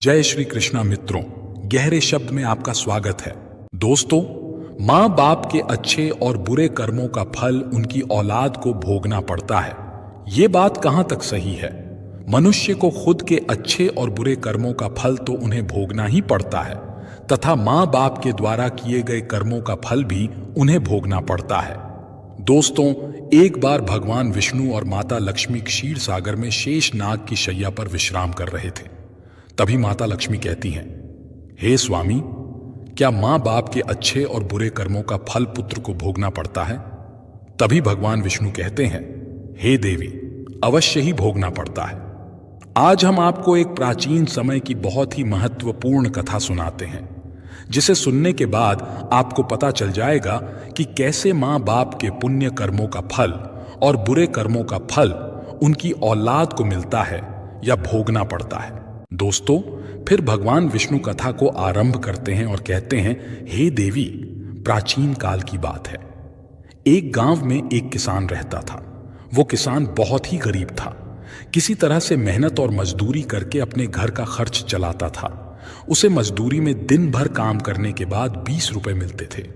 जय श्री कृष्णा मित्रों, गहरे शब्द में आपका स्वागत है। दोस्तों, माँ बाप के अच्छे और बुरे कर्मों का फल उनकी औलाद को भोगना पड़ता है। ये बात कहाँ तक सही है? मनुष्य को खुद के अच्छे और बुरे कर्मों का फल तो उन्हें भोगना ही पड़ता है तथा माँ बाप के द्वारा किए गए कर्मों का फल भी उन्हें भोगना पड़ता है। दोस्तों, एक बार भगवान विष्णु और माता लक्ष्मी क्षीर सागर में शेष नाग की शैया पर विश्राम कर रहे थे। तभी माता लक्ष्मी कहती हैं, हे स्वामी, क्या मां बाप के अच्छे और बुरे कर्मों का फल पुत्र को भोगना पड़ता है? तभी भगवान विष्णु कहते हैं, हे देवी, अवश्य ही भोगना पड़ता है। आज हम आपको एक प्राचीन समय की बहुत ही महत्वपूर्ण कथा सुनाते हैं, जिसे सुनने के बाद आपको पता चल जाएगा कि कैसे मां बाप के पुण्य कर्मों का फल और बुरे कर्मों का फल उनकी औलाद को मिलता है या भोगना पड़ता है। दोस्तों, फिर भगवान विष्णु कथा को आरंभ करते हैं और कहते हैं, हे देवी, प्राचीन काल की बात है। एक गांव में एक किसान रहता था। वो किसान बहुत ही गरीब था। किसी तरह से मेहनत और मजदूरी करके अपने घर का खर्च चलाता था। उसे मजदूरी में दिन भर काम करने के बाद 20 रुपए मिलते थे।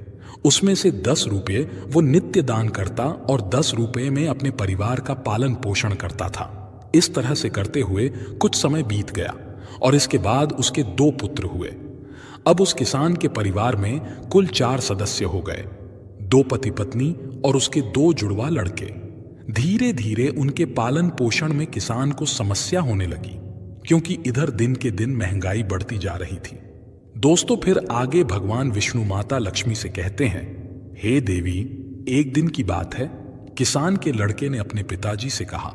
उसमें से 10 रुपये वो नित्य दान करता और 10 रुपये में अपने परिवार का पालन पोषण करता था। इस तरह से करते हुए कुछ समय बीत गया और इसके बाद उसके 2 पुत्र हुए। अब उस किसान के परिवार में कुल 4 सदस्य हो गए, 2 पति पत्नी और उसके 2 जुड़वा लड़के। धीरे धीरे उनके पालन पोषण में किसान को समस्या होने लगी, क्योंकि इधर दिन के दिन महंगाई बढ़ती जा रही थी। दोस्तों, फिर आगे भगवान विष्णु माता लक्ष्मी से कहते हैं, हे देवी, एक दिन की बात है, किसान के लड़के ने अपने पिताजी से कहा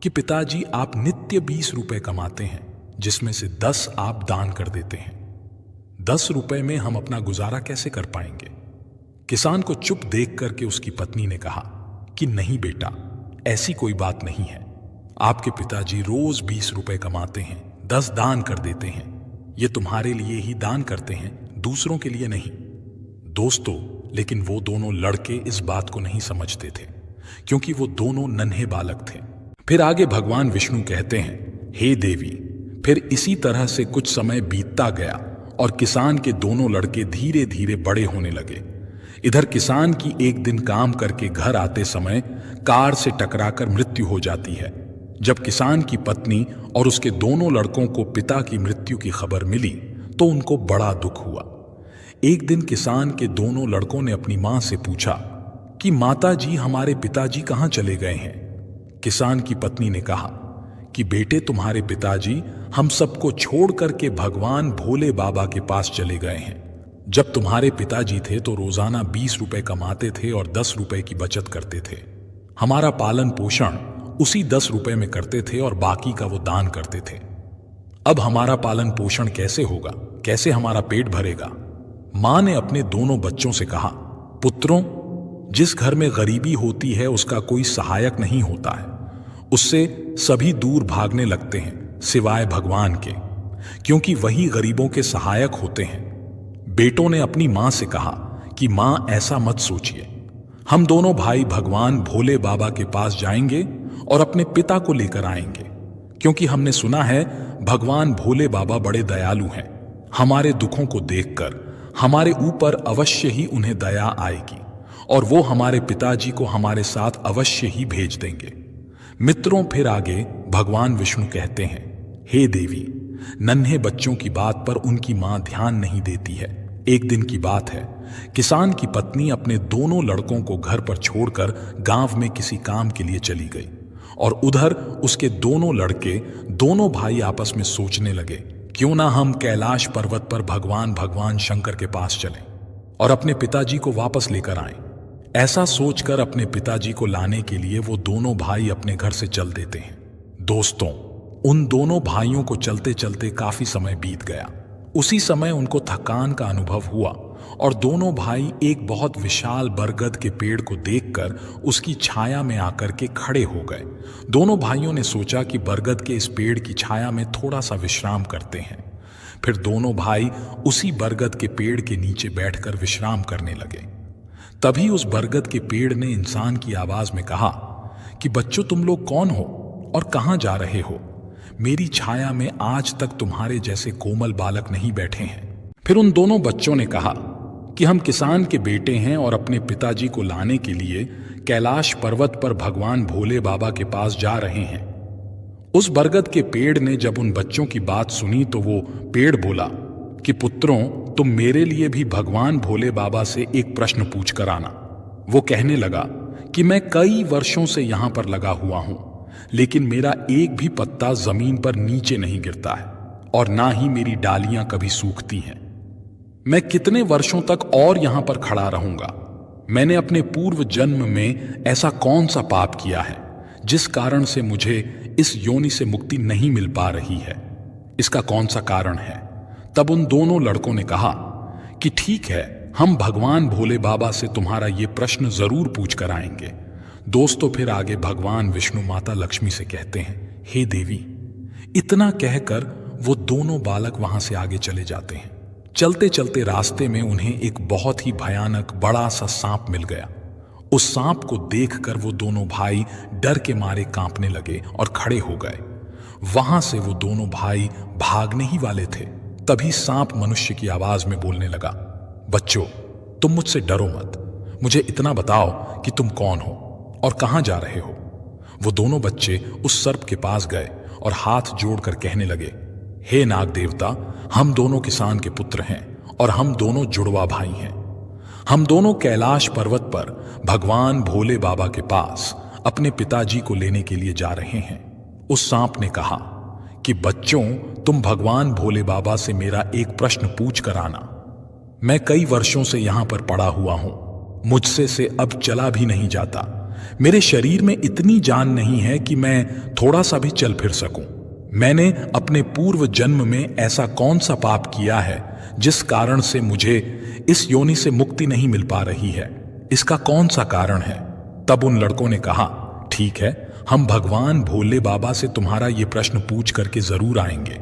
कि पिताजी, आप नित्य 20 रुपए कमाते हैं, जिसमें से 10 आप दान कर देते हैं। 10 रुपए में हम अपना गुजारा कैसे कर पाएंगे? किसान को चुप देख करके उसकी पत्नी ने कहा कि नहीं बेटा, ऐसी कोई बात नहीं है। आपके पिताजी रोज 20 रुपए कमाते हैं, 10 दान कर देते हैं। ये तुम्हारे लिए ही दान करते हैं, दूसरों के लिए नहीं। दोस्तों, लेकिन वो दोनों लड़के इस बात को नहीं समझते थे, क्योंकि वो दोनों नन्हे बालक थे। फिर आगे भगवान विष्णु कहते हैं, हे देवी, फिर इसी तरह से कुछ समय बीतता गया और किसान के दोनों लड़के धीरे धीरे बड़े होने लगे। इधर किसान की एक दिन काम करके घर आते समय कार से टकराकर मृत्यु हो जाती है। जब किसान की पत्नी और उसके दोनों लड़कों को पिता की मृत्यु की खबर मिली तो उनको बड़ा दुख हुआ। एक दिन किसान के दोनों लड़कों ने अपनी मां से पूछा कि माता जी, हमारे पिताजी कहाँ चले गए हैं? किसान की पत्नी ने कहा कि बेटे, तुम्हारे पिताजी हम सबको छोड़ करके भगवान भोले बाबा के पास चले गए हैं। जब तुम्हारे पिताजी थे तो रोजाना 20 रुपए कमाते थे और 10 रुपए की बचत करते थे। हमारा पालन पोषण उसी 10 रुपए में करते थे और बाकी का वो दान करते थे। अब हमारा पालन पोषण कैसे होगा? कैसे हमारा पेट भरेगा? मां ने अपने दोनों बच्चों से कहा, पुत्रों, जिस घर में गरीबी होती है उसका कोई सहायक नहीं होता है। उससे सभी दूर भागने लगते हैं सिवाय भगवान के, क्योंकि वही गरीबों के सहायक होते हैं। बेटों ने अपनी मां से कहा कि मां, ऐसा मत सोचिए, हम दोनों भाई भगवान भोले बाबा के पास जाएंगे और अपने पिता को लेकर आएंगे, क्योंकि हमने सुना है भगवान भोले बाबा बड़े दयालु हैं। हमारे दुखों को देखकर हमारे ऊपर अवश्य ही उन्हें दया आएगी और वो हमारे पिताजी को हमारे साथ अवश्य ही भेज देंगे। मित्रों, फिर आगे भगवान विष्णु कहते हैं, हे देवी, नन्हे बच्चों की बात पर उनकी मां ध्यान नहीं देती है। एक दिन की बात है, किसान की पत्नी अपने दोनों लड़कों को घर पर छोड़कर गांव में किसी काम के लिए चली गई और उधर उसके दोनों लड़के, दोनों भाई आपस में सोचने लगे, क्यों ना हम कैलाश पर्वत पर भगवान शंकर के पास चलें और अपने पिताजी को वापस लेकर आएं। ऐसा सोचकर अपने पिताजी को लाने के लिए वो दोनों भाई अपने घर से चल देते हैं। दोस्तों, उन दोनों भाइयों को चलते चलते काफी समय बीत गया। उसी समय उनको थकान का अनुभव हुआ और दोनों भाई एक बहुत विशाल बरगद के पेड़ को देखकर उसकी छाया में आकर के खड़े हो गए। दोनों भाइयों ने सोचा कि बरगद के इस पेड़ की छाया में थोड़ा सा विश्राम करते हैं। फिर दोनों भाई उसी बरगद के पेड़ के नीचे बैठकर विश्राम करने लगे। तभी उस बरगद के पेड़ ने इंसान की आवाज में कहा कि बच्चों, तुम लोग कौन हो और कहां जा रहे हो? मेरी छाया में आज तक तुम्हारे जैसे कोमल बालक नहीं बैठे हैं। फिर उन दोनों बच्चों ने कहा कि हम किसान के बेटे हैं और अपने पिताजी को लाने के लिए कैलाश पर्वत पर भगवान भोले बाबा के पास जा रहे हैं। उस बरगद के पेड़ ने जब उन बच्चों की बात सुनी तो वो पेड़ बोला कि पुत्रों, तुम मेरे लिए भी भगवान भोले बाबा से एक प्रश्न पूछ कर आना। वो कहने लगा कि मैं कई वर्षों से यहां पर लगा हुआ हूं, लेकिन मेरा एक भी पत्ता जमीन पर नीचे नहीं गिरता है और ना ही मेरी डालियां कभी सूखती हैं। मैं कितने वर्षों तक और यहां पर खड़ा रहूंगा? मैंने अपने पूर्व जन्म में ऐसा कौन सा पाप किया है जिस कारण से मुझे इस योनि से मुक्ति नहीं मिल पा रही है? इसका कौन सा कारण है? तब उन दोनों लड़कों ने कहा कि ठीक है, हम भगवान भोले बाबा से तुम्हारा ये प्रश्न जरूर पूछ कर आएंगे। दोस्तों, फिर आगे भगवान विष्णु माता लक्ष्मी से कहते हैं, हे देवी। इतना कहकर वो दोनों बालक वहां से आगे चले जाते हैं। चलते चलते रास्ते में उन्हें एक बहुत ही भयानक बड़ा सा सांप मिल गया। उस सांप को देखकर वो दोनों भाई डर के मारे कांपने लगे और खड़े हो गए। वहां से वो दोनों भाई भागने ही वाले थे, तभी सांप मनुष्य की आवाज में बोलने लगा, बच्चों, तुम मुझसे डरो मत। मुझे इतना बताओ कि तुम कौन हो और कहां जा रहे हो। वो दोनों बच्चे उस सर्प के पास गए और हाथ जोड़कर कहने लगे, हे नाग देवता, हम दोनों किसान के पुत्र हैं और हम दोनों जुड़वा भाई हैं। हम दोनों कैलाश पर्वत पर भगवान भोले बाबा के पास अपने पिताजी को लेने के लिए जा रहे हैं। उस सांप ने कहा कि बच्चों, तुम भगवान भोले बाबा से मेरा एक प्रश्न पूछ कर आना। मैं कई वर्षों से यहां पर पड़ा हुआ हूं, मुझसे से अब चला भी नहीं जाता। मेरे शरीर में इतनी जान नहीं है कि मैं थोड़ा सा भी चल फिर सकूं। मैंने अपने पूर्व जन्म में ऐसा कौन सा पाप किया है जिस कारण से मुझे इस योनि से मुक्ति नहीं मिल पा रही है? इसका कौन सा कारण है? तब उन लड़कों ने कहा, ठीक है, हम भगवान भोले बाबा से तुम्हारा ये प्रश्न पूछ करके जरूर आएंगे।